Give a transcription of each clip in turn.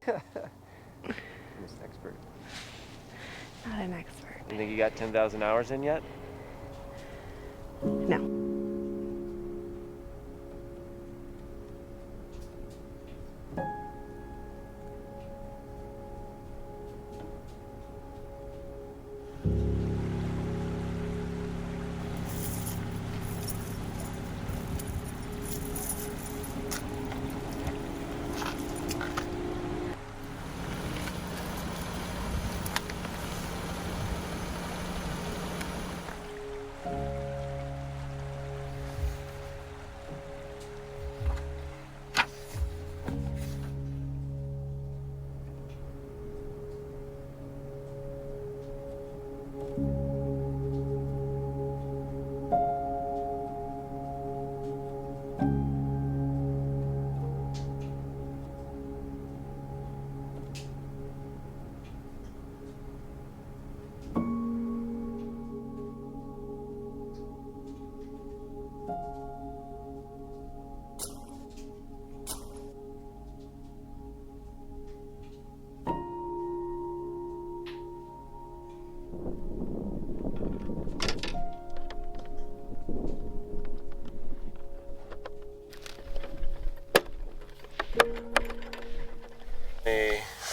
This expert. Not an expert. You think you got 10,000 hours in yet? No.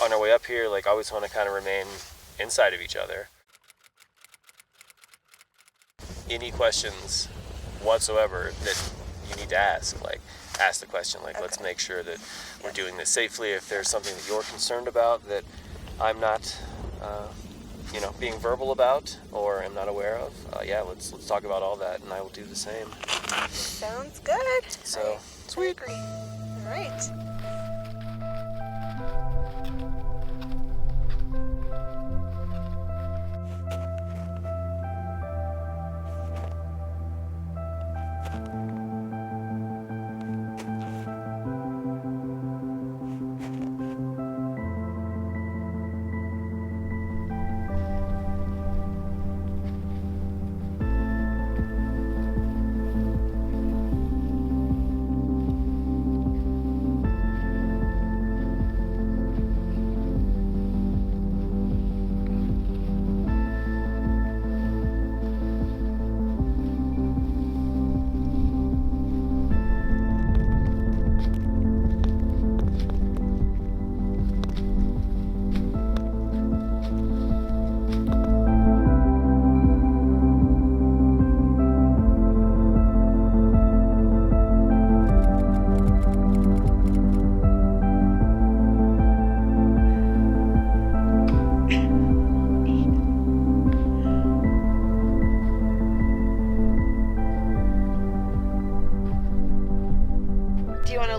On our way up here, like, always want to kind of remain inside of each other. Any questions whatsoever that you need to ask, like, ask the question, like, okay, let's make sure that we're doing this safely. If there's something that you're concerned about that I'm not, being verbal about or am not aware of, let's talk about all that, and I will do the same. Sounds good. So, sweet. I agree. All right.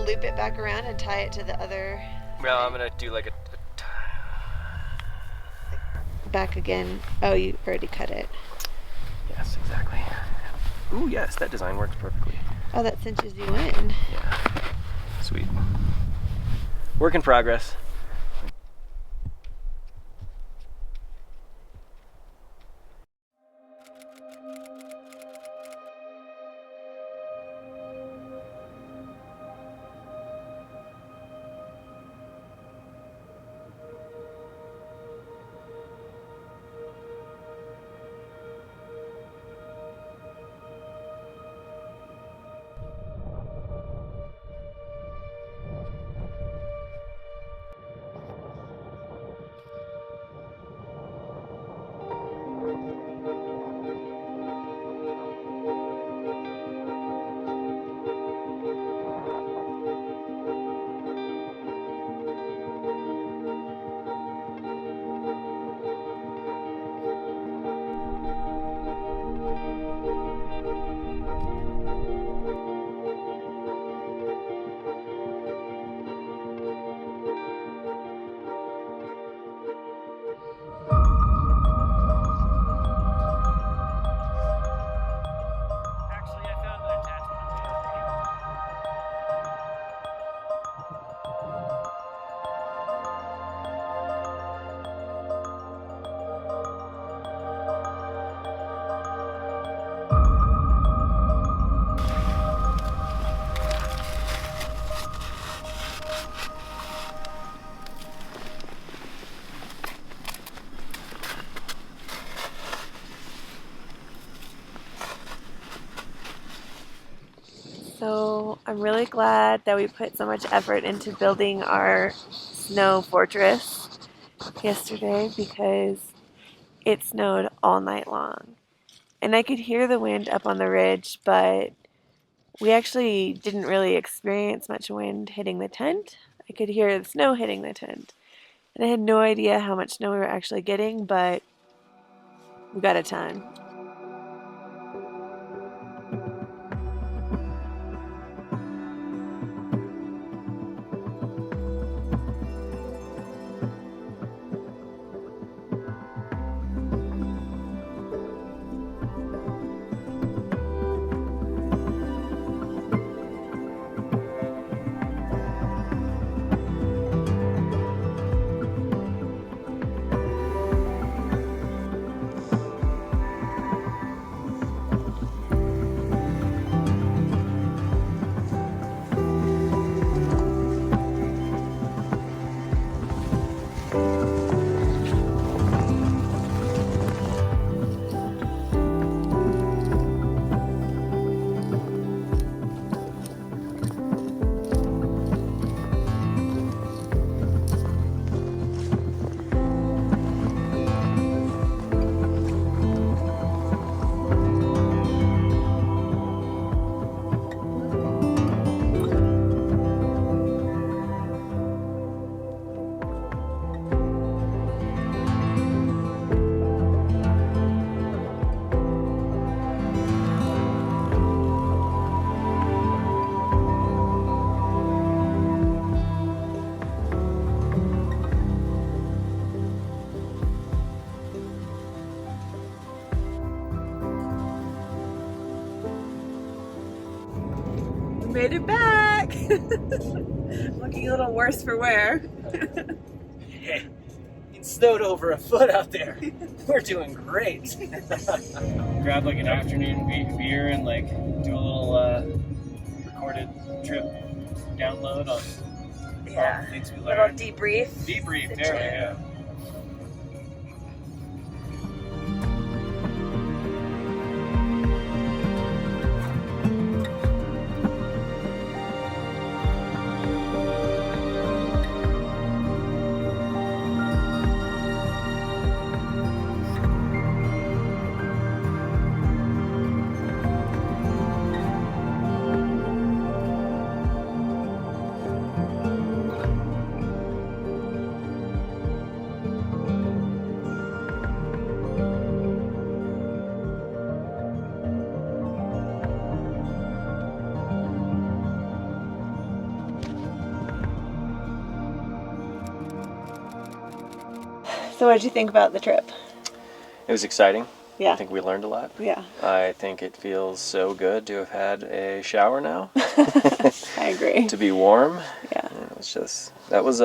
Loop it back around and tie it to the other. Well, I'm gonna do like a back again. Oh, you already cut it. Yes, exactly. Ooh, yes, that design works perfectly. Oh, that cinches you in. Yeah. Sweet. Work in progress. So I'm really glad that we put so much effort into building our snow fortress yesterday because it snowed all night long. And I could hear the wind up on the ridge, but we actually didn't really experience much wind hitting the tent. I could hear the snow hitting the tent. And I had no idea how much snow we were actually getting, but we got a ton. Made it back! Looking a little worse for wear. Hey, it snowed over a foot out there. We're doing great. Grab like an afternoon beer and like do a little recorded trip download on all the things we Little learned. debrief. Debrief, there we go. So what did you think about the trip? It was exciting. Yeah. I think we learned a lot. Yeah. I think it feels so good to have had a shower now. I agree. To be warm. Yeah. It was just, it was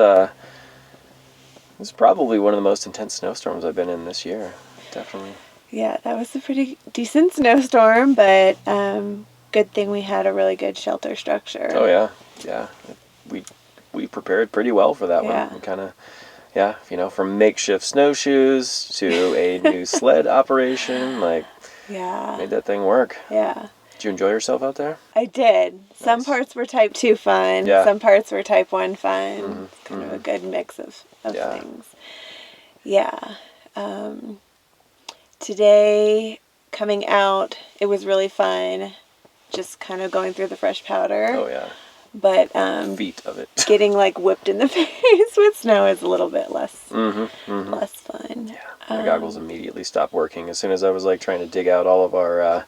probably one of the most intense snowstorms I've been in this year. Definitely. Yeah, that was a pretty decent snowstorm, but good thing we had a really good shelter structure. Oh yeah, yeah. We prepared pretty well for that Yeah. one. We kind of, from makeshift snowshoes to a new sled operation, like Yeah. made that thing work. Yeah. Did you enjoy yourself out there? I did. Some Nice. parts were type 2 fun. Yeah. Some parts were type 1 fun. Mhm, It's kind of a good mix of Yeah. things. Yeah. Today, coming out, it was really fun. Just kind of going through the fresh powder. Oh yeah, But feet of it. getting like whipped in the face with snow is a little bit less less fun. Yeah, my goggles immediately stopped working as soon as I was like trying to dig out all of our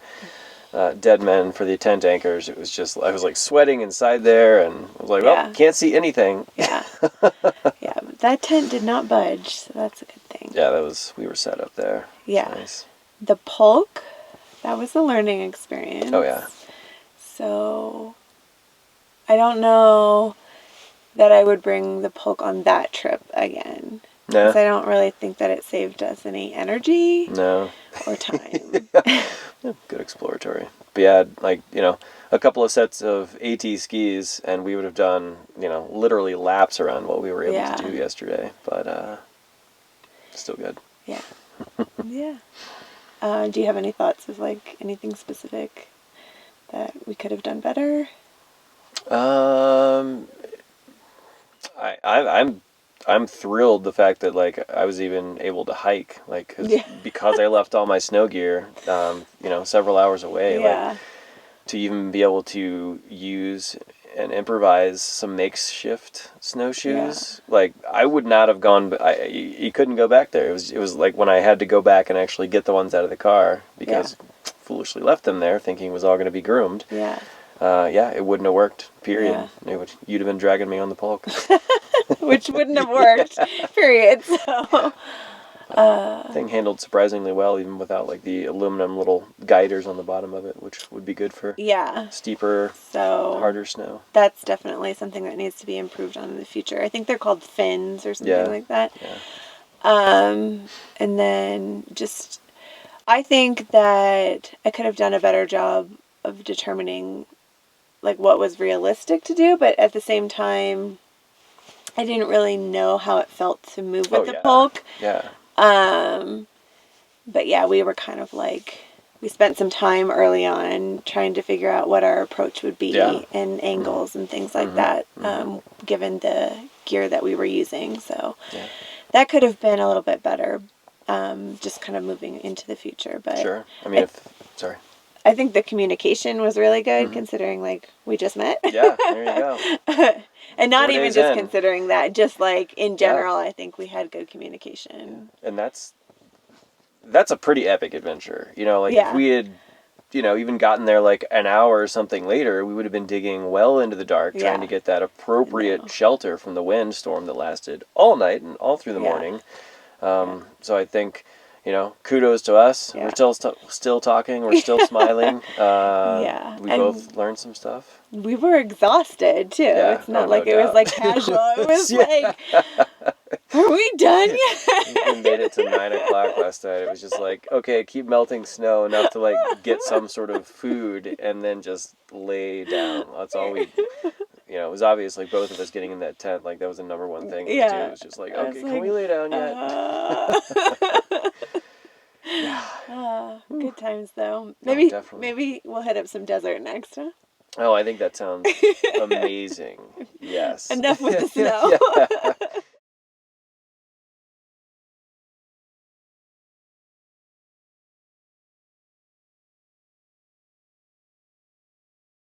dead men for the tent anchors. It was just, I was like sweating inside there, and I was like, Yeah. well, can't see anything. Yeah. Yeah, but that tent did not budge, so that's a good thing. Yeah, we were set up there. Yeah. Nice. The Pulk, that was a learning experience. Oh yeah. So I don't know that I would bring the Pulk on that trip again. No. Because I don't really think that it saved us any energy No. or time. Yeah, good exploratory. But yeah, like, a couple of sets of AT skis, and we would have done, literally laps around what we were able to do yesterday. But still good. Yeah. Yeah. Do you have any thoughts of like anything specific that we could have done better? I'm thrilled the fact that like I was even able to hike, like Yeah. because I left all my snow gear, several hours away. Like Yeah. to even be able to use and improvise some makeshift snowshoes. Like I would not have gone. You couldn't go back there. It was like when I had to go back and actually get the ones out of the car because foolishly left them there thinking it was all going to be groomed. Yeah. It wouldn't have worked. Period. Yeah. You'd have been dragging me on the Pulk. Which wouldn't have worked. Period. So. Thing handled surprisingly well, even without like the aluminum little guiders on the bottom of it, which would be good for steeper, harder snow. That's definitely something that needs to be improved on in the future. I think they're called fins or something like that. Yeah. And then just, I think that I could have done a better job of determining like what was realistic to do, but at the same time, I didn't really know how it felt to move with the Pulk. Yeah. But yeah, we were kind of like, we spent some time early on trying to figure out what our approach would be and angles and things like that, given the gear that we were using. So that could have been a little bit better, just kind of moving into the future. But sure. I mean, I think the communication was really good considering like we just met. Yeah, there you go. And not even just considering that, just like in general, I think we had good communication. And that's a pretty epic adventure. If we had, even gotten there like an hour or something later, we would have been digging well into the dark, trying to get that appropriate shelter from the windstorm that lasted all night and all through the morning. So I think, kudos to us. We're still talking. We're still smiling. We both learned some stuff. We were exhausted too. Yeah. It's not like it was like casual. It was like, are we done yet? We made it to 9 o'clock last night. It was just like, okay, keep melting snow enough to like get some sort of food and then just lay down. That's all we. It was obvious like both of us getting in that tent. Like that was the number one thing to do. It was just like, okay, can we lay down yet? Good times though. Maybe we'll hit up some desert next, huh? Oh, I think that sounds amazing. Yes. Enough with the snow.